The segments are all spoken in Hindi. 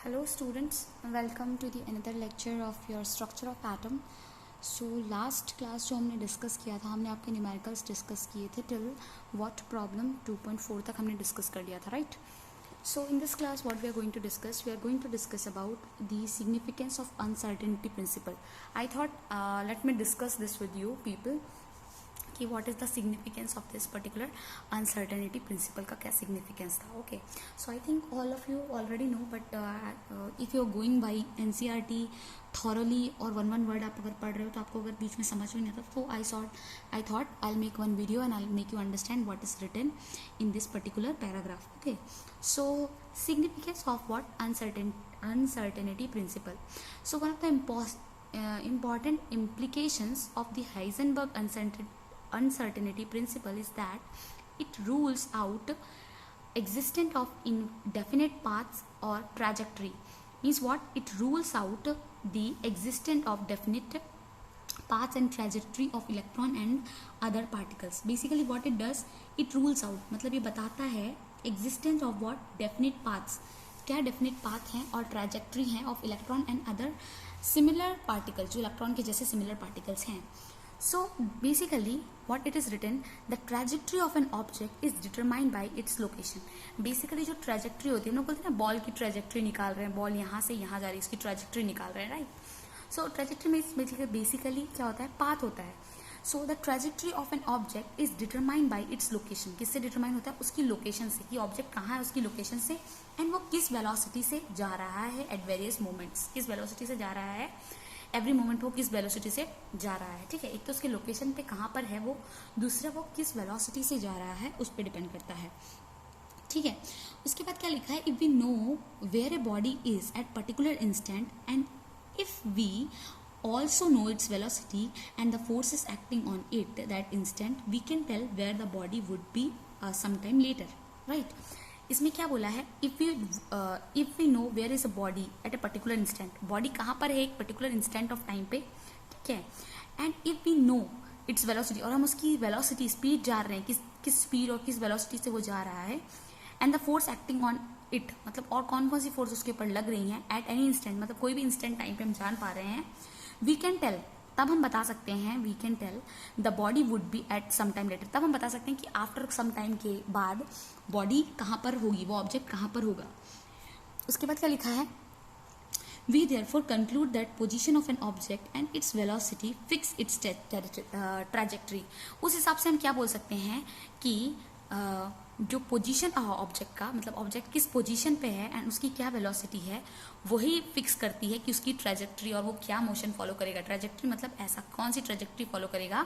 Hello students, welcome to the another lecture of your structure of atom. So last class जो हमने डिस्कस किया था, हमने आपके न्यूमेरिकल्स डिस्कस किए थे टिल व्हाट प्रॉब्लम 2.4 तक हमने डिस्कस कर लिया था, right? So in this class what we are going to discuss, we are going to discuss about the significance of uncertainty principle. I thought let me discuss this with you people कि what is the significance of this particular uncertainty principle का क्या significance था. Okay, so I think all of you already know, but if you are going by NCERT thoroughly और one word आप अगर पढ़ रहे हो तो आपको अगर बीच में समझ में नहीं आता, so I thought I'll make one video and I'll make you understand what is written in this particular paragraph. Okay, so significance of what uncertainty principle. So one of the important implications of the Heisenberg uncertainty principle is that it rules out existence of indefinite paths or trajectory. Means what? It rules out the existence of definite paths and trajectory of electron and other particles. Basically what it does, it rules out, मतलब ये बताता है existence of what? Definite paths. क्या definite path हैं और trajectory हैं of electron and other similar particles, जो electron के जैसे similar particles हैं. So basically what it is written, the trajectory of an object is determined by its location. Basically जो trajectory होती है, हम लोग बोलते हैं ना बॉल की trajectory निकाल रहे हैं, बॉल यहाँ से यहाँ जा रही है, इसकी trajectory निकाल रहे हैं, right? So trajectory में basically क्या होता है, path होता है. So the trajectory of an object is determined by its location. किससे determine होता है? उसकी location से, कि object कहाँ है उसकी location से, and वो किस velocity से जा रहा है at various moments. किस velocity से जा रहा है एवरी मोमेंट, वो किस वेलोसिटी से जा रहा है. ठीक है, एक तो उसके लोकेशन पे कहाँ पर है वो, दूसरा वो किस वेलोसिटी से जा रहा है उस पर डिपेंड करता है. ठीक है, उसके बाद क्या लिखा है, if we know where a body is at particular instant and if we also know its velocity and the forces acting on it that instant, we can tell where the body would be sometime later, right? इसमें क्या बोला है, if we know where is a body at a particular instant, body कहाँ पर है एक पर्टिकुलर इंस्टेंट ऑफ टाइम पे, ठीक है, and if we know its velocity, और हम उसकी वेलोसिटी स्पीड जान रहे हैं, किस स्पीड और किस वेलोसिटी से वो जा रहा है, and the force acting on it, मतलब और कौन कौन सी फोर्स उसके ऊपर लग रही हैं एट एनी इंस्टेंट, मतलब कोई भी इंस्टेंट टाइम पे हम जान पा रहे हैं, वी कैन टेल, तब हम बता सकते हैं, we can tell the body would be at some time later, तब हम बता सकते हैं कि आफ्टर सम टाइम के बाद बॉडी कहाँ पर होगी, वो ऑब्जेक्ट कहाँ पर होगा. उसके बाद क्या लिखा है, we therefore conclude that position of an object and its velocity fix its trajectory. उस हिसाब से हम क्या बोल सकते हैं कि जो पोजीशन ऑब्जेक्ट का, मतलब ऑब्जेक्ट किस पोजीशन पे है एंड उसकी क्या वेलोसिटी है, वही फिक्स करती है कि उसकी ट्रैजेक्टरी और वो क्या मोशन फॉलो करेगा. ट्रैजेक्टरी मतलब ऐसा कौन सी ट्रैजेक्टरी फॉलो करेगा,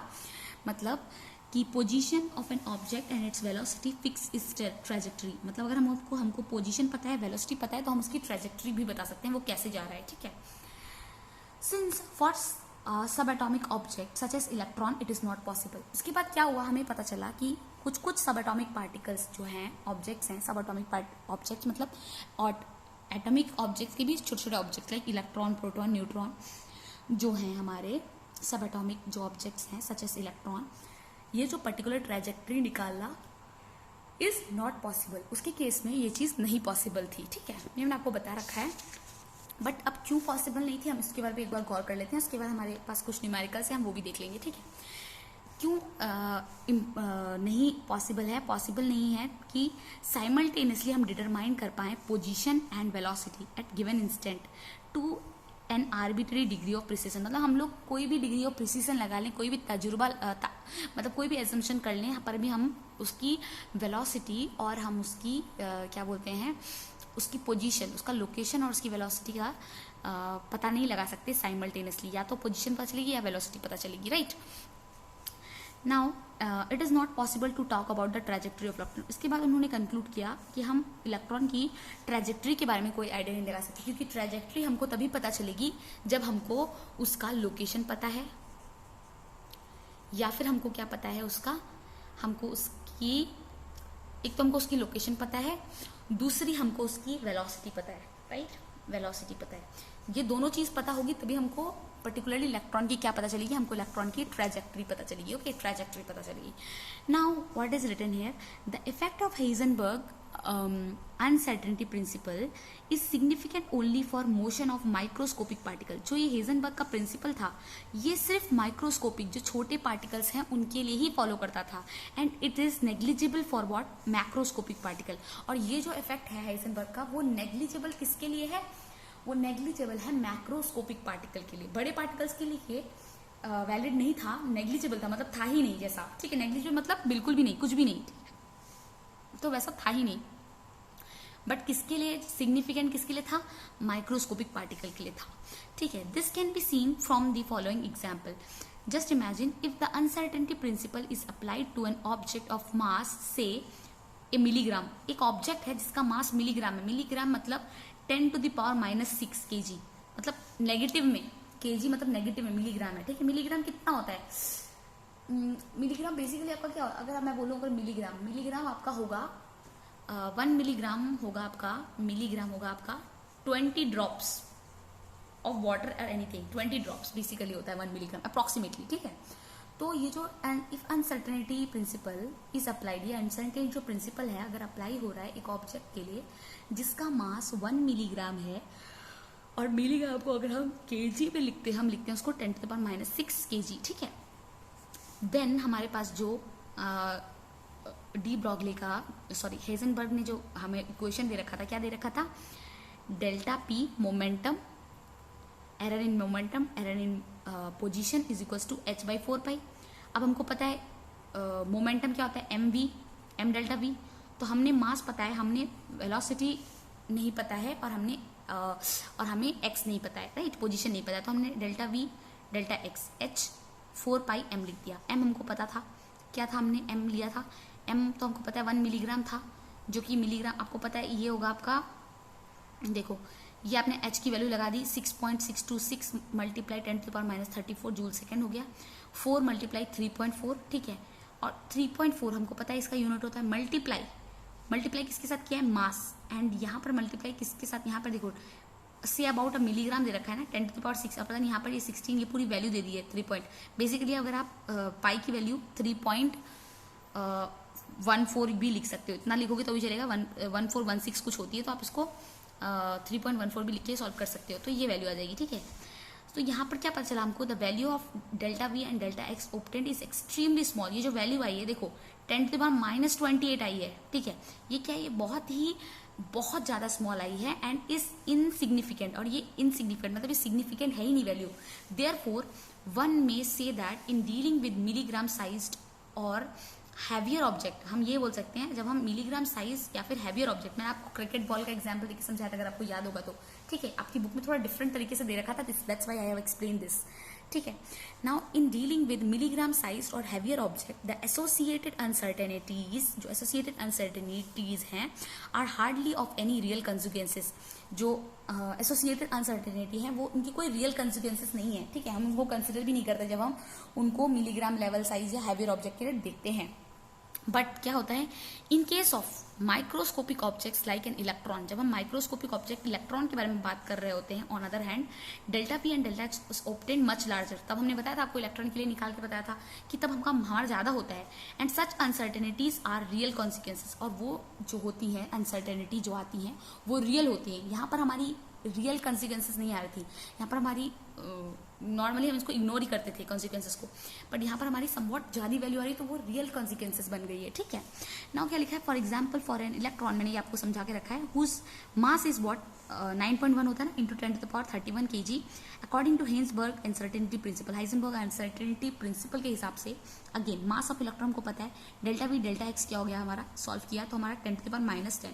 मतलब कि position of an object and its velocity fix its trajectory, मतलब अगर हमको पोजीशन पता है, वेलोसिटी पता है, तो हम उसकी ट्रैजेक्टरी भी बता सकते हैं वो कैसे जा रहा है. ठीक है, since for subatomic object such as electron it is not possible. इसके बाद क्या हुआ, हमें पता चला कि कुछ सब एटॉमिक पार्टिकल्स जो हैं, ऑब्जेक्ट्स हैं, सब एटॉमिक ऑब्जेक्ट्स मतलब और एटॉमिक ऑब्जेक्ट्स के भी छोटे छोटे objects like electron, proton, neutron जो हैं हमारे सब एटॉमिक जो ऑब्जेक्ट्स हैं सच एज इलेक्ट्रॉन, ये जो पर्टिकुलर ट्रैजेक्टरी निकालना इज नॉट पॉसिबल. उसके केस में ये चीज़ नहीं पॉसिबल थी. ठीक है, ये मैंने आपको बता रखा है, बट अब क्यों पॉसिबल नहीं थी हम इसके बारे में एक बार गौर कर लेते हैं. उसके बाद हमारे पास कुछ न्यूमेरिकल्स हैं, हम वो भी देख लेंगे. ठीक है, क्यों नहीं पॉसिबल है, पॉसिबल नहीं है कि साइमल्टेनियसली हम डिटरमाइन कर पाएँ position and velocity at given instant to an arbitrary degree of precision. मतलब हम लोग कोई भी डिग्री ऑफ प्रिसीजन लगा लें, कोई भी तजुर्बा मतलब कोई भी एजम्पशन कर लें, यहाँ पर भी हम उसकी वेलोसिटी और हम उसकी क्या बोलते हैं, उसकी पोजीशन, उसका लोकेशन और उसकी वेलोसिटी का पता नहीं लगा सकते साइमल्टेनियसली. या तो पोजीशन पता चलेगी या वेलोसिटी पता चलेगी, right? Now it is not possible to talk about the trajectory of electron. इसके बाद उन्होंने कंक्लूड किया कि हम इलेक्ट्रॉन की ट्रैजेक्टरी के बारे में कोई आइडिया नहीं लगा सकते, क्योंकि ट्रैजेक्टरी हमको तभी पता चलेगी जब हमको उसका लोकेशन पता है, या फिर हमको क्या पता है उसका, हमको उसकी, एक तो हमको उसकी लोकेशन पता है, दूसरी हमको उसकी वेलोसिटी पता है, राइट? वेलोसिटी पता है. ये दोनों चीज पता होगी तभी हमको पर्टिकुलरली इलेक्ट्रॉन की क्या पता चलेगी, हमको इलेक्ट्रॉन की ट्रैजेक्टरी पता चलेगी. ओके, ट्रैजेक्टरी पता चलेगी. Now what is written here, the effect of Heisenberg uncertainty principle is significant only for motion of microscopic particle. जो ये हाइजेनबर्ग का प्रिंसिपल था ये सिर्फ माइक्रोस्कोपिक जो छोटे पार्टिकल्स हैं उनके लिए ही फॉलो करता था, and it is negligible for what, macroscopic particle. और ये जो इफेक्ट है हाइजेनबर्ग का वो नेग्लिजिबल किसके लिए है, वो नेग्लिजिबल है मैक्रोस्कोपिक पार्टिकल के लिए. बड़े पार्टिकल्स के लिए वैलिड नहीं था, नेग्लिजिबल था, मतलब था ही नहीं जैसा. ठीक है, नेग्लिजिबल मतलब बिल्कुल भी नहीं, कुछ भी नहीं, तो वैसा था ही नहीं. बट किसके लिए सिग्निफिकेंट, किसके लिए था, माइक्रोस्कोपिक पार्टिकल के लिए था. ठीक है, this can be seen from the following example. Just imagine if the uncertainty principle is applied to an object of mass से ए मिलीग्राम. एक ऑब्जेक्ट है जिसका मास मिलीग्राम है. मिलीग्राम मतलब 10⁻⁻⁶ kg, मतलब नेगेटिव में, kg मतलब नेगेटिव में, मिलीग्राम है. ठीक है, मिलीग्राम कितना होता है, मिलीग्राम बेसिकली आपका क्या, अगर मैं बोलूँ अगर मिलीग्राम आपका होगा 1 मिलीग्राम होगा आपका 20 ड्रॉप्स ऑफ वाटर और एनीथिंग. 20 ड्रॉप्स बेसिकली होता है 1 मिलीग्राम अप्रोक्सीमेटली. ठीक है, तो ये जो if uncertainty principle is applied, ये अनसर्टेनिटी जो प्रिंसिपल है अगर अप्लाई हो रहा है एक ऑब्जेक्ट के लिए जिसका मास 1 मिलीग्राम है, और मिलीग्राम को अगर हम केजी में लिखते हैं उसको 10⁻⁶ kg. ठीक है, देन हमारे पास जो डी ब्रॉगली का हाइजेनबर्ग ने जो हमें इक्वेशन दे रखा था, क्या दे रखा था, delta P momentum, error in momentum, error in position is equals to h/4π. अब हमको पता है मोमेंटम क्या होता है, एम डेल्टा वी. तो हमने मास पता है, हमने वेलोसिटी नहीं पता है, और हमें x नहीं पता है, राइट, पोजीशन नहीं पता है. तो हमने delta we delta x h/4πm लिख दिया. m हमको पता था, क्या था, हमने m लिया था. m तो हमको पता है 1 मिलीग्राम था, जो कि मिलीग्राम आपको पता है ये होगा आपका, देखो ये आपने h की वैल्यू लगा दी 6.626 मल्टीप्लाई 10⁻⁻34 जूल सेकेंड हो गया, 4 मल्टीप्लाई 3.4. ठीक है, और 3.4 हमको पता है इसका यूनिट होता है मल्टीप्लाई किसके साथ किया है, मास. एंड यहाँ पर मल्टीप्लाई किसके साथ, यहाँ पर देखो से अबाउट मिलीग्राम दे रखा है ना, 10⁻6. अब पता नहीं यहाँ पर ये 16 ये पूरी वैल्यू दे दी है 3 पॉइंट. बेसिकली अगर आप पाई की वैल्यू 3.14 भी लिख सकते हो, इतना लिखोगे तो भी चलेगा. 1416 कुछ होती है, तो आप इसको 3.14 भी लिख के सॉल्व कर सकते हो, तो ये वैल्यू आ जाएगी. ठीक है, तो यहाँ पर क्या पता चला हमको, the value of delta we and delta x obtained is extremely small. ये जो वैल्यू आई है देखो 10⁻⁻28 आई है. ठीक है, ये क्या है, ये बहुत ज्यादा स्मॉल आई है, एंड इज इनसिग्निफिकेंट. और ये इनसिग्निफिकेंट मतलब ये सिग्निफिकेंट है ही नहीं value. Therefore one may say that in dealing with milligram sized और हैवियर ऑब्जेक्ट, हम ये बोल सकते हैं जब हम मिलीग्राम साइज या फिर हैवियर ऑब्जेक्ट, मैंने आपको क्रिकेट बॉल का एग्जांपल देके समझाया था अगर आपको याद होगा तो. ठीक है, आपकी बुक में थोड़ा डिफरेंट तरीके से दे रखा था, that's why I have explain this. ठीक है, now in dealing with milligram size और heavier object the associated uncertainties हैं are hardly of any real consequences. जो एसोसिएटेड अनसर्टेनिटी है वो उनकी कोई रियल कंसिक्वेंसेस नहीं है. ठीक है, हम उनको कंसिडर भी नहीं करते जब हम उनको मिलीग्राम लेवल साइज या हैवियर ऑब्जेक्ट के लिए देखते हैं. बट क्या होता है in case of microscopic objects like an electron, जब हम माइक्रोस्कोपिक ऑब्जेक्ट इलेक्ट्रॉन के बारे में बात कर रहे होते हैं, on other hand delta P and delta x obtain much larger. तब हमने बताया था आपको इलेक्ट्रॉन के लिए निकाल के बताया था कि तब हमारा ज्यादा होता है. And such uncertainties are real consequences, और वो जो होती हैं अनसर्टेनिटी जो आती हैं वो रियल होती हैं. यहाँ पर हमारी रियल कॉन्सिक्वेंसेस नहीं आ रही थी, यहाँ पर हमारी नॉर्मली हम इसको इग्नोर ही करते थे कॉन्सिक्वेंसेस को, बट यहाँ पर हमारी समवॉट ज़्यादा वैल्यू आ रही है तो वो रियल कॉन्सिक्वेंसेस बन गई है. ठीक है, नाउ क्या लिखा है, for example for an electron, मैंने ये आपको समझा के रखा है, हुज मास इज वॉट 9.1 होता है ना, into 10⁻31 kg according to Heisenberg uncertainty principle. Heisenberg uncertainty principle के हिसाब से अगेन मास ऑफ इलेक्ट्रॉन को पता है, डेल्टा वी डेल्टा एक्स क्या हो गया हमारा, सॉल्व किया तो हमारा 10⁻⁻10.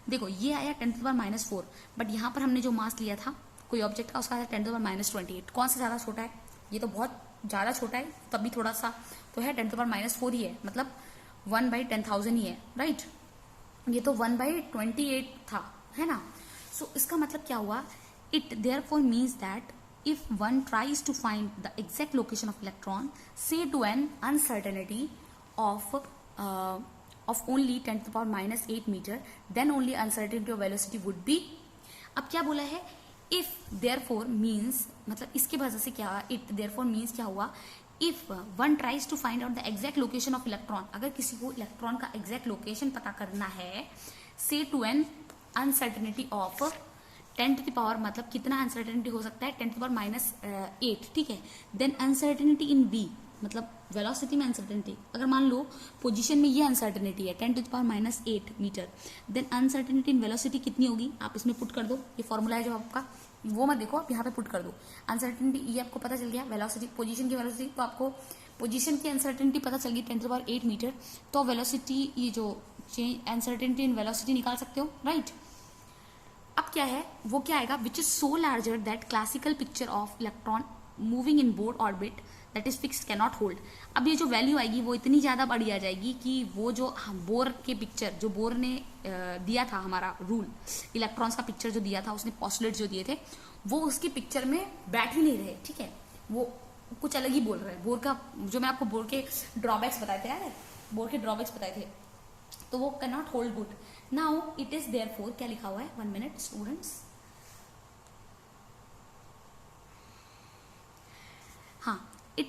देखो ये आया 10⁻⁻4, बट यहाँ पर हमने जो मास लिया था कोई ऑब्जेक्ट का उसका आया 10⁻28. कौन सा ज़्यादा छोटा है, ये तो बहुत ज़्यादा छोटा है, तब भी थोड़ा सा तो है 10⁻⁻4 ही है, मतलब 1/10,000 ही है, राइट. ये तो 1/28 था, है ना. सो इसका मतलब क्या हुआ, it therefore means that if one tries to find the exact location of electron, say to an uncertainty of only 10⁻⁸ meter, then only uncertainty of velocity would be. अब क्या बोला है, इफ देयरफॉर मीन्स मतलब इसकी वजह से क्या, इट देयरफॉर मीन्स क्या हुआ, if one tries to find out the exact location of electron, अगर किसी को इलेक्ट्रॉन का एग्जैक्ट लोकेशन पता करना है, से to an uncertainty of 10 to the power, मतलब कितना अनसर्टेनिटी हो सकता है 10 टू द पावर -8, ठीक है। देन अनसर्टेनिटी इन वी, मतलब वेलोसिटी में अनसर्टेनिटी, अगर मान लो पोजीशन में ये अनसर्टेनिटी है 10 to the power -8 metre, then uncertainty in velocity कितनी होगी, आप इसमें पुट कर दो, ये फॉर्मूला है जो आपका, वो मत देखो, आप यहाँ पे पुट कर दो। अनसर्टेनिटी ये आपको पता चल गया, वेलोसिटी पोजीशन की वेलोसिटी, तो आपको पोजीशन की अनसर्टेनिटी पता चल गई 10 टू द पावर 8 मीटर, तो वेलोसिटी ये जो चेंज अनसर्टेनिटी इन वेलोसिटी निकाल सकते हो, राइट। अब क्या है, वो क्या आएगा, which is so larger that classical picture of electron moving in Bohr orbit that is fixed cannot hold. अब ये जो वैल्यू आएगी वो इतनी ज्यादा बड़ी आ जाएगी कि वो जो बोर के पिक्चर जो बोर ने दिया था, हमारा रूल इलेक्ट्रॉन्स का पिक्चर जो दिया था, उसने पोस्टुलेट जो दिए थे, वो उसकी पिक्चर में बैठ ही नहीं रहे, ठीक है, वो कुछ अलग ही बोल रहे हैं। बोर का जो मैं आपको बोर के ड्रॉबैक्स बताए थे यार, बोर के ड्रॉबैक्स बताए थे, तो वो can not hold good. Now it is therefore, क्या लिखा हुआ है, 1 मिनट स्टूडेंट्स, हाँ, it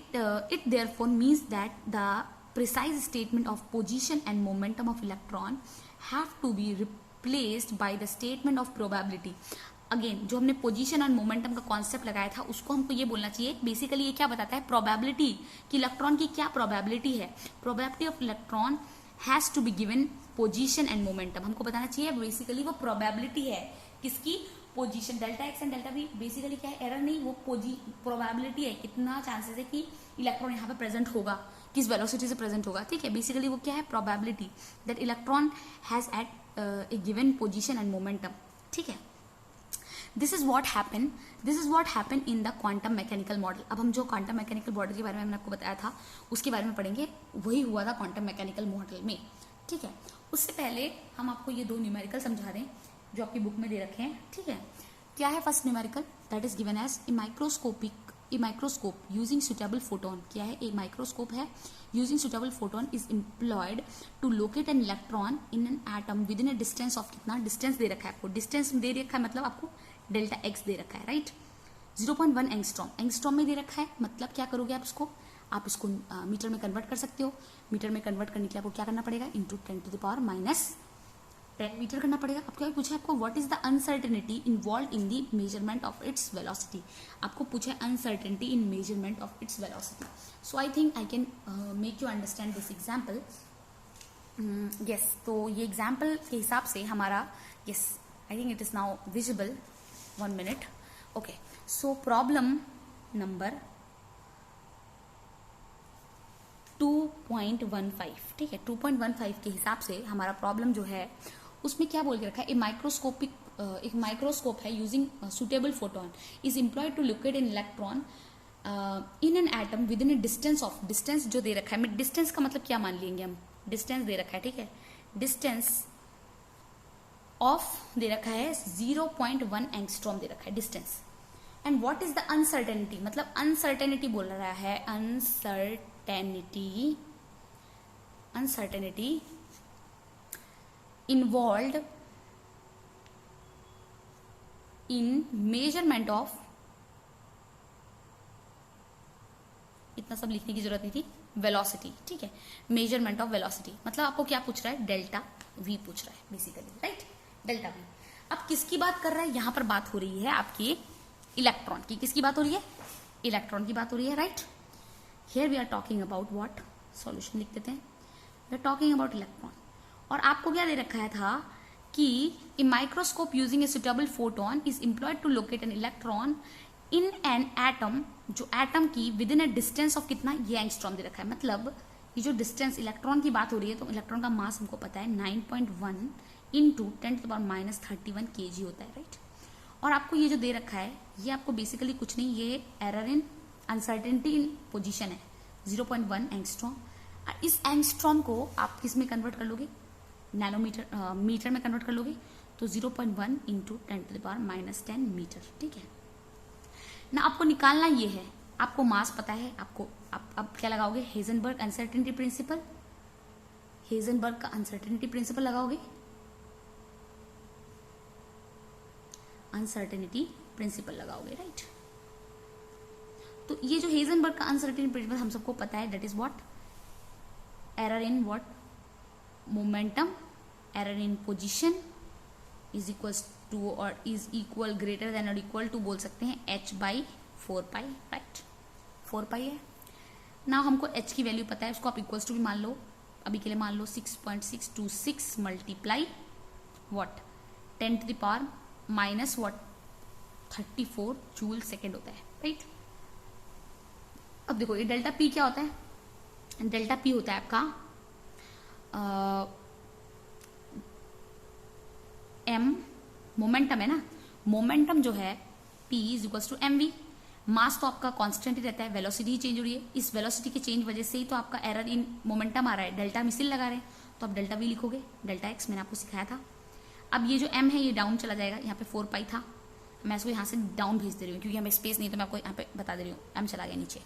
therefore means that the precise statement of position and momentum of electron have to be replaced by the statement of probability। Again जो हमने पोजीशन और मोमेंटम का कॉन्सेप्ट लगाया था, उसको हमको ये बोलना चाहिए, बेसिकली ये क्या बताता है, प्रोबेबिलिटी कि इलेक्ट्रॉन की क्या प्रोबेबिलिटी है, probability of electron has to be given position and momentum, हमको बताना चाहिए बेसिकली वो प्रोबेबिलिटी है किसकी, position, delta X and delta V, basically क्या है, एरर नहीं, वो प्रोबेबिलिटी है, कितना चांसेस है कि इलेक्ट्रॉन यहाँ पे प्रेजेंट होगा, किस वेलोसिटी से प्रेजेंट होगा, ठीक है, बेसिकली वो क्या है, probability that electron has at a given position and momentum, ठीक है। This is what happen in the quantum mechanical model. अब हम जो क्वांटम मैकेनिकल मॉडल के बारे में हमने आपको बताया था, उसके बारे में पढ़ेंगे, वही हुआ था क्वांटम मैकेनिकल मॉडल में, ठीक है। उससे पहले हम आपको ये 2 न्यूमेरिकल समझा दें जो आपकी बुक में दे रखे हैं, ठीक है। क्या है first numerical, that is given as a microscope using suitable photon. क्या है, ए माइक्रोस्कोप है, using suitable photon is employed to locate an electron in an atom within a distance of, कितना डिस्टेंस दे रखा है आपको, डिस्टेंस दे रखा है, मतलब आपको डेल्टा एक्स दे रखा है, राइट, 0.1 एंगस्ट्रॉम, एंगस्ट्रॉम में दे रखा है, मतलब क्या करोगे आप इसको मीटर में कन्वर्ट कर सकते हो, मीटर में कन्वर्ट करने के लिए आपको क्या करना पड़ेगा, into 10 to the power -10 metre करना पड़ेगा। अब क्या पूछा है आपको, what is the uncertainty involve in the measurement of its velocity, आपको पूछा है uncertainty in measurement of its velocity. So I think I can make you understand this example, yes. तो ये एग्जाम्पल के हिसाब से हमारा, yes I think it is now visible, 1 minute, okay. So problem number 2.15, ठीक है, 2.15 के हिसाब से हमारा प्रॉब्लम जो है उसमें क्या बोल के रखा है, एक माइक्रोस्कोप है using suitable photon is employed to locate an electron in an atom within a distance of, distance जो दे रखा है, डिस्टेंस का मतलब क्या मान लेंगे हम, डिस्टेंस दे रखा है, ठीक है, डिस्टेंस ऑफ दे रखा है 0.1 एंगस्ट्रॉम दे रखा है distance, and what is the uncertainty, मतलब अनसर्टेनिटी बोल रहा है, uncertainty involved in measurement of, इतना सब लिखने की जरूरत नहीं थी, वेलोसिटी, ठीक है, मेजरमेंट ऑफ वेलोसिटी, मतलब आपको क्या पूछ रहा है, डेल्टा वी पूछ रहा है बेसिकली, राइट, डेल्टा वी। अब किसकी बात कर रहा है, यहां पर बात हो रही है आपकी इलेक्ट्रॉन की, किसकी बात हो रही है, इलेक्ट्रॉन की बात हो रही है, right. Here we are talking about what, solution लिख देते हैं, we are talking about electron, और आपको क्या दे रखा है था कि a microscope using a suitable photon is employed to locate an electron in an atom, जो एटम की within a distance of कितना, ये एंगस्ट्रॉम दे रखा है, मतलब ये जो डिस्टेंस इलेक्ट्रॉन की बात हो रही है, तो इलेक्ट्रॉन का मास हमको पता है 9.1 into 10 to the power -31 kg होता है, राइट। और आपको ये जो दे रखा है, ये आपको बेसिकली कुछ नहीं, ये error in uncertainty in position है, 0.1 एंगस्ट्रॉम। इस एंगस्ट्रॉम को आप किस में कन्वर्ट कर लोगे, नैनोमीटर मीटर में कन्वर्ट कर लोगे, तो 0.1 into 10 to the power -10 metre, ठीक है ना। आपको निकालना ये है, आपको मास पता है, आपको आप क्या लगाओगे, हेजनबर्ग अनसर्टेनिटी प्रिंसिपल, हेजनबर्ग का अनसर्टेनिटी प्रिंसिपल लगाओगे, अनसर्टेनिटी प्रिंसिपल लगाओगे, राइट। तो ये जो हेजनबर्ग का अनसर्टेनिटी प्रिंसिपल हम सबको पता है, that is what, error in what, momentum, error in position is equal to और इज इक्वल ग्रेटर देन और इक्वल टू बोल सकते हैं h/4π, राइट, 4π है ना। हमको h की वैल्यू पता है, उसको आप इक्वल्स टू भी मान लो, अभी के लिए मान लो 6.626 multiply what 10 to the power minus what 34 joule second होता है, राइट। अब देखो ये डेल्टा पी क्या होता है, डेल्टा पी होता है आपका एम, मोमेंटम है ना, मोमेंटम जो है p is equals to mv, mass तो आपका कांस्टेंट ही रहता है, वेलोसिटी ही चेंज हो रही है, इस वेलोसिटी के चेंज वजह से ही तो आपका एरर इन मोमेंटम आ रहा है, डेल्टा हम इसीलिए लगा रहे हैं, तो आप डेल्टा वी लिखोगे, डेल्टा एक्स मैंने आपको सिखाया था। अब ये जो m है ये डाउन चला जाएगा, यहाँ पे 4π था, मैं इसको यहाँ से डाउन भेज दे रही हूँ क्योंकि हमें स्पेस नहीं, तो मैं आपको यहाँ पे बता दे रही हूँ, m चला गया नीचे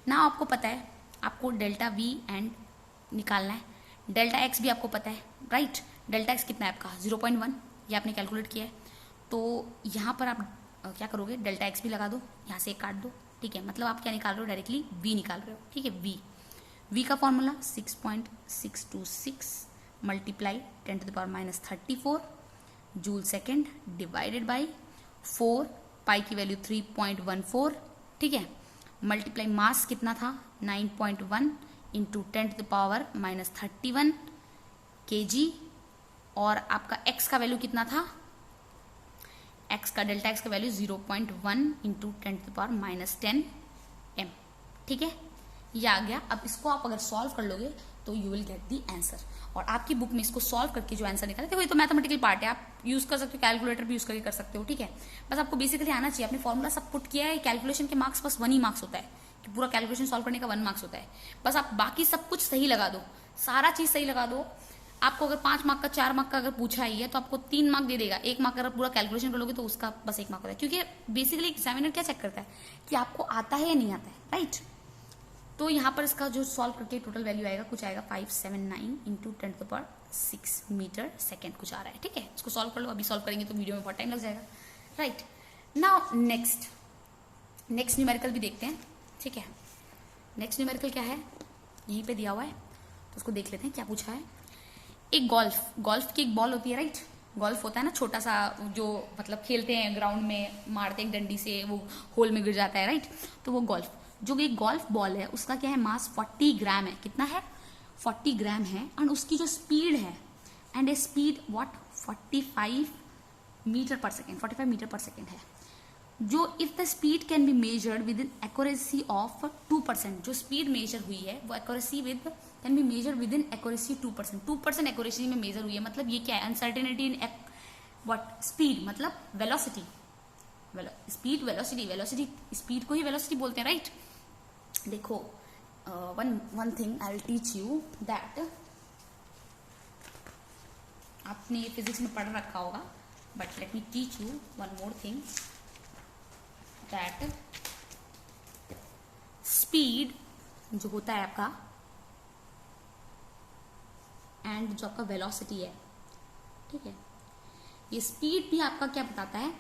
ना। आपको पता है आपको डेल्टा वी एंड निकालना है, डेल्टा एक्स भी आपको पता है, राइट। डेल्टा एक्स कितना है आपका 0.1, ये आपने कैलकुलेट किया है। तो यहाँ पर आप क्या करोगे, डेल्टा एक्स भी लगा दो, यहाँ से एक काट दो, ठीक है। मतलब आप क्या निकाल रहे हो, डायरेक्टली वी निकाल रहे हो, ठीक है। वी का formula 6.626 multiply 10 to the power minus 34 joule second divided by 4, pi की वैल्यू 3.14, ठीक है। मल्टीप्लाई मास कितना था 9.1 into 10 to the power minus 31 kg, और आपका x का वैल्यू कितना था, x का डेल्टा x का value 0.1 into 10 to the power minus 10 m, ठीक है। ये आ गया। अब इसको आप अगर सॉल्व कर लोगे तो you will get the answer, और आपकी बुक में इसको सॉल्व करके जो आंसर निकाले, देखो ये तो मैथमेटिकल पार्ट है, आप यूज कर सकते हो, कैलकुलेटर भी यूज करके कर सकते हो, ठीक है। बस आपको बेसिकली आना चाहिए, आपने फॉर्मूला सब पुट किया है, कैलकुलेशन के मार्क्स बस 1 ही मार्क्स होता है, कि पूरा कैलकुलेशन सॉल्व करने का 1 मार्क्स होता है, बस आप बाकी सब कुछ सही लगा दो, सारा चीज सही लगा दो। आपको अगर 5 मार्क का 4 मार्क का अगर पूछा ही है तो आपको 3 मार्क दे देगा, 1 मार्क अगर पूरा कैलकुलेशन कर लोगे तो उसका बस 1 मार्क होता है, क्योंकि बेसिकली एग्जामिनर क्या चेक करता है कि आपको आता है या नहीं आता है, राइट। तो यहाँ पर इसका जो सॉल्व करके टोटल वैल्यू आएगा, कुछ आएगा 579 into 10 to the power 6 metre second कुछ आ रहा है, ठीक है। इसको सॉल्व कर लो, अभी सॉल्व करेंगे तो वीडियो में बहुत टाइम लग जाएगा, राइट। नाउ नेक्स्ट न्यूमेरिकल भी देखते हैं, ठीक है। नेक्स्ट न्यूमेरिकल क्या है, यहीं पे दिया हुआ है, तो उसको देख लेते हैं क्या पूछा है। एक गोल्फ की एक बॉल होती है, राइट। गोल्फ होता है ना छोटा सा, जो मतलब खेलते हैं ग्राउंड में, मारते हैं डंडी से, वो होल में गिर जाता है, राइट। तो वो गोल्फ, जो एक गोल्फ बॉल है उसका क्या है, मास 40 ग्राम है, कितना है 40 ग्राम है, एंड उसकी जो स्पीड है, and a speed what 45 metre per second, 45 metre per second है, जो if the speed can be measured within accuracy of 2%, जो स्पीड मेजर हुई है वो accuracy with can be measure within accuracy 2% accuracy में मेजर हुई है। मतलब ये क्या है, अनसर्टेनिटी इन व्हाट स्पीड, मतलब वेलोसिटी, स्पीड वेलोसिटी स्पीड को ही वेलोसिटी बोलते हैं, राइट। देखो one thing I will teach you that, आपने ये फिजिक्स में पढ़ रखा होगा, but let me teach you one more thing, that speed जो होता है आपका एंड जो आपका वेलोसिटी है, ठीक है, ये स्पीड भी आपका क्या बताता है,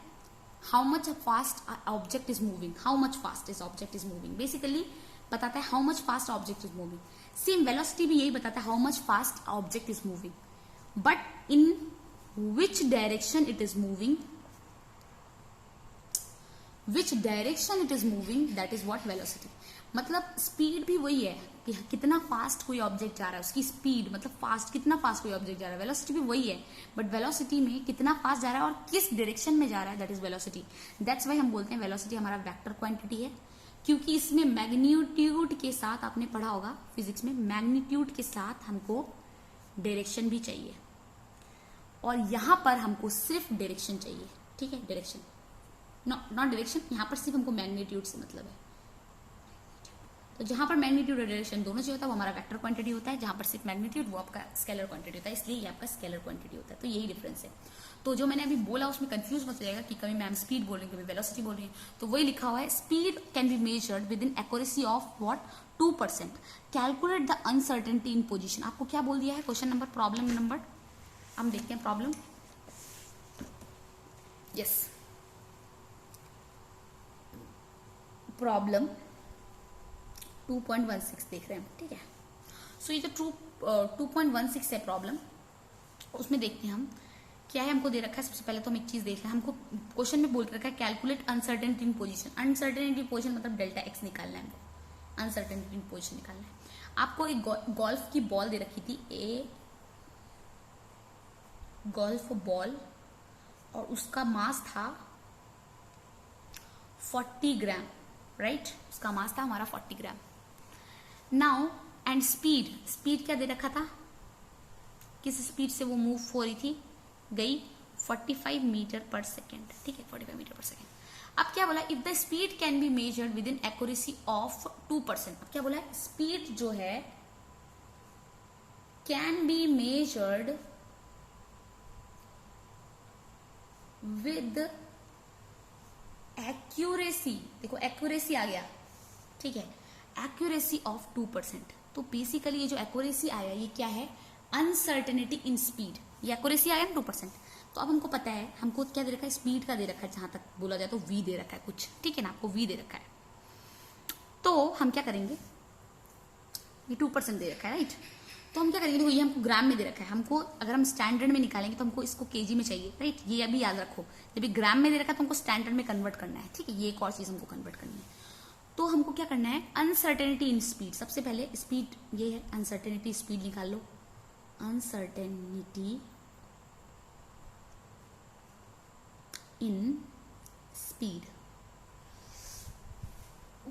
how much fast object is moving, how much fast is object is moving, basically बताता है how much fast object is moving. Same velocity भी यही बताता है how much fast object is moving, but in which direction it is moving, which direction it is moving, that is what velocity. मतलब स्पीड भी वही है कि कितना फास्ट कोई ऑब्जेक्ट जा रहा है, उसकी स्पीड मतलब फास्ट, कितना फास्ट कोई ऑब्जेक्ट जा रहा है, वेलोसिटी भी वही है, बट वेलोसिटी में कितना फास्ट जा रहा है और किस डायरेक्शन में जा रहा है, that is velocity. That's why हम बोलते हैं वेलोसिटी हमारा वेक्टर क्वांटिटी है, क्योंकि इसमें मैग्नीट्यूड के साथ, आपने पढ़ा होगा फिजिक्स में, मैग्नीट्यूड के साथ हमको डायरेक्शन भी चाहिए, और यहां पर हमको सिर्फ डायरेक्शन चाहिए, ठीक है, डायरेक्शन नॉट डायरेक्शन, यहां पर सिर्फ हमको मैग्नीट्यूड से मतलब है। तो जहां पर मैग्नीट्यूड और डायरेक्शन दोनों चाहिए होता है वो हमारा वेक्टर क्वांटिटी होता है, जहां पर सिर्फ मैग्नीट्यूड वो आपका स्केलर क्वांटिटी होता है, इसलिए ये आपका स्केलर क्वांटिटी होता है। तो यही डिफरेंस है। तो जो मैंने अभी बोला उसमें कंफ्यूज मत जाएगा कि कभी मैम स्पीड बोल रही है, कभी वेलोसिटी बोल रही है, तो वही लिखा हुआ है, speed can be measured within accuracy of what 2%, calculate the uncertainty in position. आपको क्या बोल दिया है क्वेश्चन नंबर, प्रॉब्लम नंबर, हम देखते हैं प्रॉब्लम। यस प्रॉब्लम 2.16 देख रहे हैं, ठीक है। सो ये जो 2.16 है प्रॉब्लम, उसमें देखते हैं हम क्या है। हमको दे रखा है, सबसे पहले तो हम एक चीज देख लें। हमको क्वेश्चन में बोल रखा है कैलकुलेट अनसर्टेनिटी इन पोजीशन। अनसर्टेनिटी पोजीशन मतलब डेल्टा एक्स निकालना है हमको, अनसर्टेनिटी इन पोजीशन निकालना है। आपको एक गोल्फ की बॉल दे रखी थी, ए गोल्फ बॉल, और उसका मास था 40 ग्राम, राइट। उसका मास था हमारा 40 ग्राम। नाउ एंड स्पीड क्या दे रखा था, किस स्पीड से वो मूव हो रही थी, गई 45 मीटर पर सेकेंड, ठीक है, 45 मीटर पर सेकेंड। अब क्या बोला, if the speed can be measured within accuracy of 2%। अब क्या बोला है, स्पीड जो है can be measured with accuracy, देखो एक्यूरेसी आ गया, ठीक है, एक्यूरेसी ऑफ 2%। तो बेसिकली ये जो एक्यूरेसी आया ये क्या है, अनसर्टेनिटी इन स्पीड। ये एक्यूरेसी आया ना 2%। तो अब हमको पता है, हमको क्या दे रखा है, स्पीड का दे रखा है, जहां तक बोला जाए तो v दे रखा है कुछ, ठीक है ना, आपको v दे रखा है। तो हम क्या करेंगे, ये 2% दे रखा है, राइट। तो हम क्या करेंगे, देखो ये हमको ग्राम में दे रखा है। हमको अगर हम स्टैंडर्ड में निकालेंगे तो हमको इसको केजी में चाहिए, राइट। ये अभी याद रखो, जब ये ग्राम में दे रखा है तो हमको स्टैंडर्ड में कन्वर्ट करना है, ठीक है। ये एक और चीज हमको कन्वर्ट करनी है। तो हमको क्या करना है, अनसर्टेनिटी इन स्पीड। सबसे पहले स्पीड ये है, अनसर्टेनिटी स्पीड निकाल लो। Uncertainty in speed.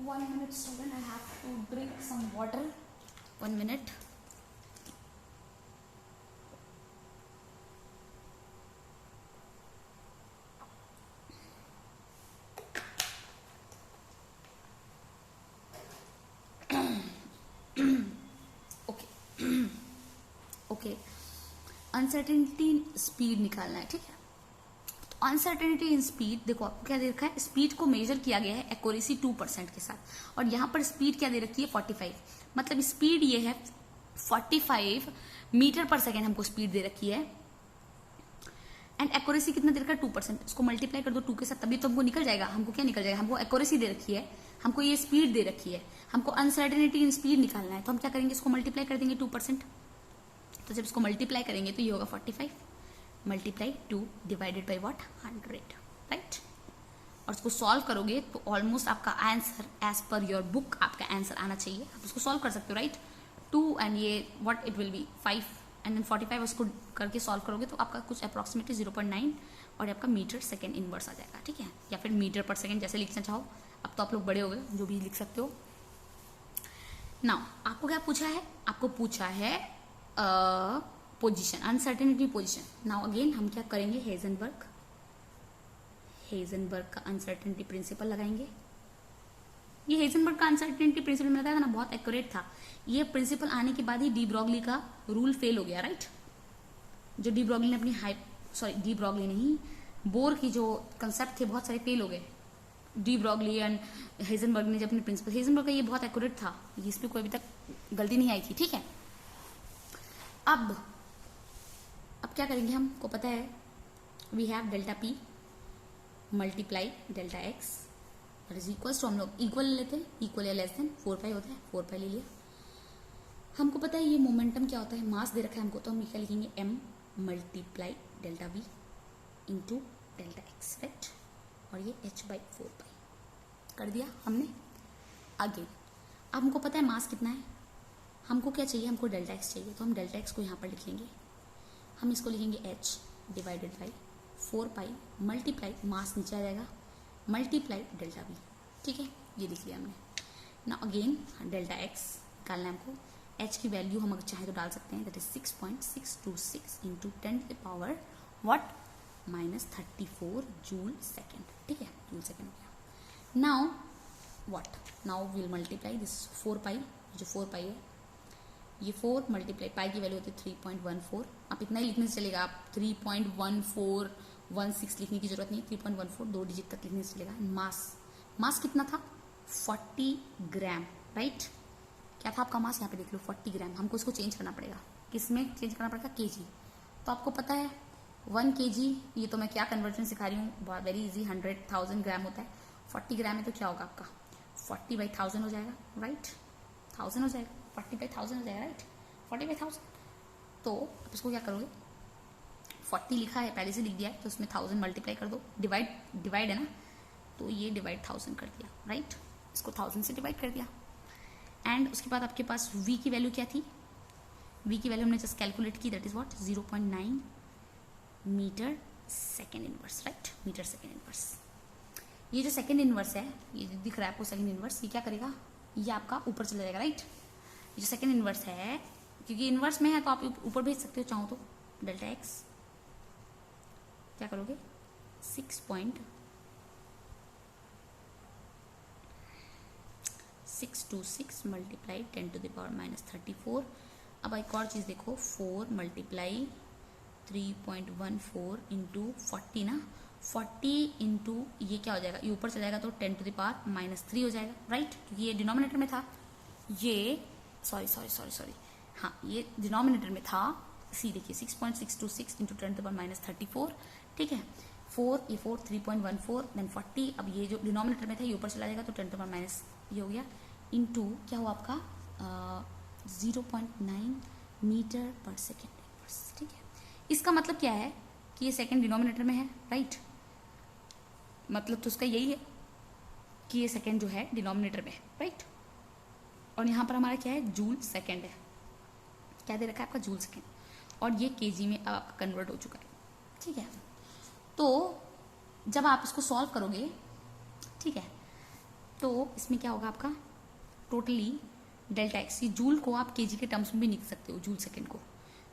1 minute student, I have to drink some water. 1 minute. Okay, uncertainty in speed निकालना है, ठीक है। तो अनसर्टेनिटी इन स्पीड, देखो आपको क्या दे रखा है, स्पीड को मेजर किया गया है एक्यूरेसी 2% के साथ, और यहाँ पर स्पीड क्या दे रखी है 45। मतलब स्पीड ये है 45 मीटर पर सेकेंड हमको स्पीड दे रखी है, एंड एक्यूरेसी कितना दे रखा है 2%। इसको मल्टीप्लाई कर दो 2 के साथ, तभी तो हमको निकल जाएगा। हमको क्या निकल जाएगा, हमको एक्यूरेसी दे रखी है, हमको ये स्पीड दे रखी है, हमको अनसर्टेनिटी इन स्पीड निकालना है। तो हम क्या करेंगे, इसको मल्टीप्लाई कर देंगे 2%। तो जब इसको मल्टीप्लाई करेंगे तो ये होगा 45 multiply 2 divided by what 100, right. और इसको सॉल्व करोगे तो ऑलमोस्ट आपका answer as per your book आपका आंसर आना चाहिए। आप इसको सॉल्व कर सकते हो, राइट। 2 एंड ये what it will be 5 and then 45, उसको करके सॉल्व करोगे तो आपका कुछ अप्रॉक्सीमेटली 0.9 और आपका मीटर सेकेंड इनवर्स आ जाएगा, ठीक है, या फिर मीटर पर सेकेंड जैसे लिखना चाहो। अब तो आप लोग बड़े हो गए, जो भी लिख सकते हो। नाउ आपको क्या पूछा है, आपको पूछा है position, uncertainty position. Now again हम क्या करेंगे, हेजनबर्ग का अनसर्टेनिटी प्रिंसिपल लगाएंगे। ये हेजनबर्ग का अनसर्टेनिटी प्रिंसिपल मैंने बताया था ना, बहुत एक्यूरेट था। ये प्रिंसिपल आने के बाद ही डी ब्रॉगली का रूल फेल हो गया, राइट। जो डी ब्रॉगली ने अपनी डी ब्रॉगली नहीं, बोर की जो कंसेप्ट थे बहुत सारे फेल हो गए। डी ब्रॉगली एंड हेजनबर्ग ने जो अपने प्रिंसिपल, हेजनबर्ग का ये बहुत एक्यूरेट था, इसमें कोई अभी तक गलती नहीं आई थी, ठीक है। अब क्या करेंगे, हमको पता है we have delta P multiply delta X is equal to, हम लोग इक्वल ले लेते हैं, इक्वल या लेस देन 4 पाई होता है, 4 पाई ले लिया। हमको पता है ये मोमेंटम क्या होता है, मास दे रखा है हमको, तो हम क्या लिखेंगे m multiply delta we into delta x, right. और ये h/4 पाई कर दिया हमने। अगेन अब हमको पता है मास कितना है, हमको क्या चाहिए, हमको डेल्टा एक्स चाहिए, तो हम डेल्टा एक्स को यहाँ पर लिख लेंगे। हम इसको लिखेंगे h divided by 4 pi multiply, mass नीचे आ जाएगा, मल्टीप्लाई डेल्टा वी, ठीक है, ये लिख लिया हमने। ना अगेन डेल्टा एक्स निकालना है हमको, h की वैल्यू हम अगर चाहे तो डाल सकते हैं, that is 6.626 into 10 to the power what -34 joule second, ठीक है, जूल सेकेंड हो गया। Now what, now will multiply this 4 pi, जो 4 पाई है, ये 4 मल्टीप्लाई पाई की वैल्यू होती है 3.14। आप इतना ही लिखने से चलेगा, आप 3.1416 लिखने की जरूरत नहीं, 3.14 2 डिजिट तक लिखने से चलेगा। मास कितना था 40 ग्राम, राइट। क्या था आपका मास, यहाँ पे देख लो 40 ग्राम। हमको इसको चेंज करना पड़ेगा, किसमें चेंज करना पड़ेगा, केजी। तो आपको पता है 1 kg, ये तो मैं क्या कन्वर्जन सिखा रही हूँ, बहुत वेरी इजी, 100,000 ग्राम होता है। 40 ग्राम है तो क्या होगा आपका 40/1000 हो जाएगा, राइट, 1000 हो जाएगा, 40/1000 हो जाएगा, राइट, 40/1000। तो आप इसको क्या करोगे, 40 लिखा है पहले से लिख दिया है, तो उसमें 1000 मल्टीप्लाई कर दो, डिवाइड है ना, तो ये डिवाइड 1000 कर दिया, राइट, इसको 1000 से डिवाइड कर दिया। एंड उसके बाद आपके पास v की वैल्यू क्या थी, v की वैल्यू हमने जस्ट कैलकुलेट की, that is what, 0.9 metre second inverse, right, metre second inverse. ये जो सेकेंड इनवर्स है, ये दिख रहा है आपको सेकेंड इनवर्स, ये क्या करेगा, ये आपका ऊपर चला जाएगा, राइट। ये जो सेकेंड इनवर्स है, क्योंकि इनवर्स में है तो आप ऊपर भेज सकते हो चाहो तो, डेल्टा एक्स क्या करोगे, 6.626 मल्टीप्लाई 10⁻⁻34। अब एक और चीज़ देखो, 4 मल्टीप्लाई 3.14 इंटू 40 ना, 40 इंटू ये क्या हो जाएगा, ये ऊपर चला जाएगा तो 10⁻³ हो जाएगा, राइट, क्योंकि ये डिनोमिनेटर में था, ये सॉरी हाँ, ये डिनोमिनेटर में था, सी देखिए 6.626 इंटू 10⁻⁻34, ठीक है, 4 3.14 देन 40, अब ये जो डिनोमिनेटर में था ये ऊपर चला जाएगा तो 10⁻⁻, ये हो गया, इंटू क्या हुआ आपका 0.9 मीटर पर सेकेंड इनवर्स, ठीक है। इसका मतलब क्या है कि ये सेकेंड डिनोमिनेटर में है, राइट, मतलब तो उसका यही है कि ये सेकेंड जो है डिनोमिनेटर में है, राइट, और यहाँ पर हमारा क्या है, जूल सेकेंड है, क्या दे रखा है आपका, जूल सेकेंड, और ये केजी में अब आपका कन्वर्ट हो चुका है, ठीक है। तो जब आप इसको सॉल्व करोगे, ठीक है, तो इसमें क्या होगा आपका, टोटली डेल्टा एक्स, ये जूल को आप केजी के टर्म्स में भी लिख सकते हो, जूल सेकेंड को,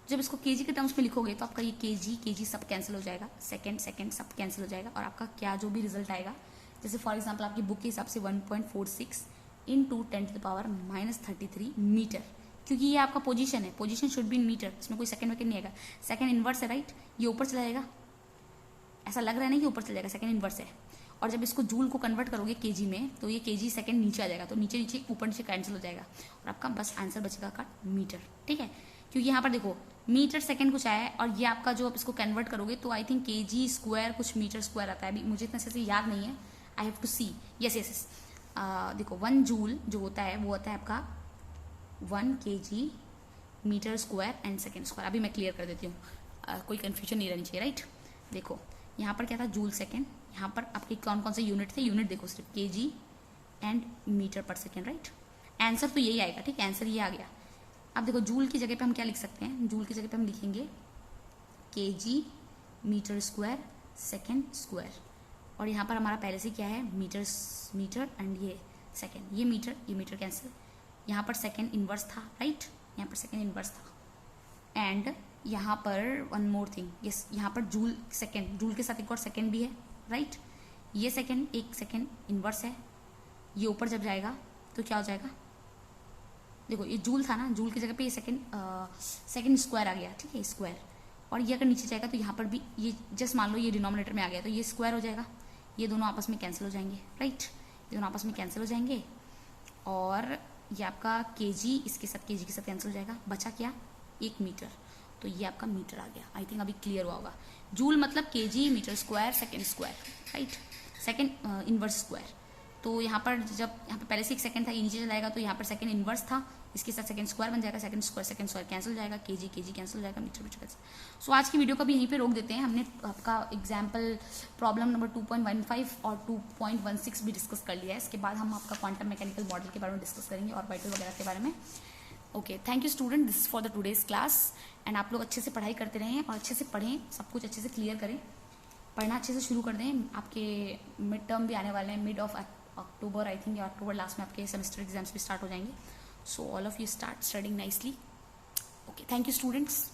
जब इसको केजी के टर्म्स में लिखोगे तो आपका ये केजी सब कैंसिल हो जाएगा, सेकेंड सब कैंसिल हो जाएगा, और आपका क्या जो भी रिजल्ट आएगा, जैसे फॉर एग्जांपल आपकी बुक के हिसाब से 1.46 इंटू 10⁻⁻33 मीटर, क्योंकि ये आपका पोजीशन है, position should be in metre, इसमें कोई सेकंड नहीं आएगा, सेकंड इनवर्स है, राइट, ये ऊपर चला जाएगा, ऐसा लग रहा है ना कि ऊपर चला जाएगा, सेकंड इनवर्स है, और जब इसको जूल को कन्वर्ट करोगे केजी में तो ये केजी सेकंड नीचे आ जाएगा, तो नीचे ऊपर नीचे कैंसिल हो जाएगा, और आपका बस आंसर बचेगा का मीटर, ठीक है, क्योंकि यहाँ पर देखो मीटर सेकंड कुछ आया है, और ये आपका जो आप इसको कन्वर्ट करोगे तो आई थिंक केजी स्क्वायर कुछ मीटर स्क्वायर आता है, अभी मुझे इतना से याद नहीं है, I have to see, yes देखो 1 जूल जो होता है वो होता है आपका 1 kg metre square and second square. अभी मैं क्लियर कर देती हूँ, कोई कन्फ्यूजन नहीं रहनी चाहिए, राइट। देखो यहाँ पर क्या था, जूल सेकेंड, यहाँ पर आपके कौन कौन से यूनिट थे, यूनिट देखो सिर्फ KG and metre per second, right. Answer तो यही आएगा, ठीक है, आंसर ये आ गया। अब देखो जूल की जगह पे हम क्या लिख सकते हैं, जूल की जगह पे हम लिखेंगे KG metre square second square, और यहाँ पर हमारा पहले से क्या है, मीटर एंड ये सेकेंड, ये मीटर कैंसिल, यहाँ पर सेकेंड इनवर्स था, राइट, यहाँ पर सेकेंड इनवर्स था, एंड यहाँ पर वन मोर थिंग, यस, यहाँ पर जूल सेकेंड, जूल के साथ एक और सेकेंड भी है, राइट, ये सेकेंड एक सेकेंड इनवर्स है, ये ऊपर जब जाएगा तो क्या हो जाएगा, देखो ये जूल था ना, जूल की जगह पे ये सेकेंड स्क्वायर आ गया, ठीक है, स्क्वायर, और ये अगर नीचे जाएगा तो यहाँ पर भी ये जस्ट मान लो ये डिनोमिनेटर में आ गया तो ये स्क्वायर हो जाएगा, ये दोनों आपस में कैंसिल हो जाएंगे, राइट, ये दोनों आपस में कैंसिल हो जाएंगे, और ये आपका केजी इसके साथ केजी के साथ कैंसिल हो जाएगा, बचा क्या, 1 मीटर, तो ये आपका मीटर आ गया। आई थिंक अभी क्लियर हुआ होगा, जूल मतलब KG metre square second square, right, second inverse square, तो यहाँ पर जब यहाँ पर पहले से एक सेकंड था, ये नीचे चलाएगा तो यहाँ पर सेकंड इनवर्स था, इसके साथ सेकंड स्क्वायर बन जाएगा, सेकंड स्क्वायर कैंसिल हो जाएगा, केजी कैंसिल हो जाएगा, मीटर कैंसिल। सो आज की वीडियो को भी यहीं पे रोक देते हैं, हमने आपका एग्जाम्पल प्रॉब्लम नंबर 2.15 और 2.16 भी डिस्कस कर लिया है, इसके बाद हम आपका क्वांटम मैकेनिकल मॉडल के बारे में डिस्कस करेंगे और वाइटल वगैरह के बारे में। Okay, thank you student, this for the today's class, and आप लोग अच्छे से पढ़ाई करते रहें और अच्छे से पढ़ें, सब कुछ अच्छे से क्लियर करें, पढ़ना अच्छे से शुरू कर दें, आपके मिड टर्म भी आने वाले हैं, mid of October I think, या अक्टूबर लास्ट में आपके सेमेस्टर एग्जाम्स भी स्टार्ट हो जाएंगे, so all of you start studying nicely. Okay, thank you students.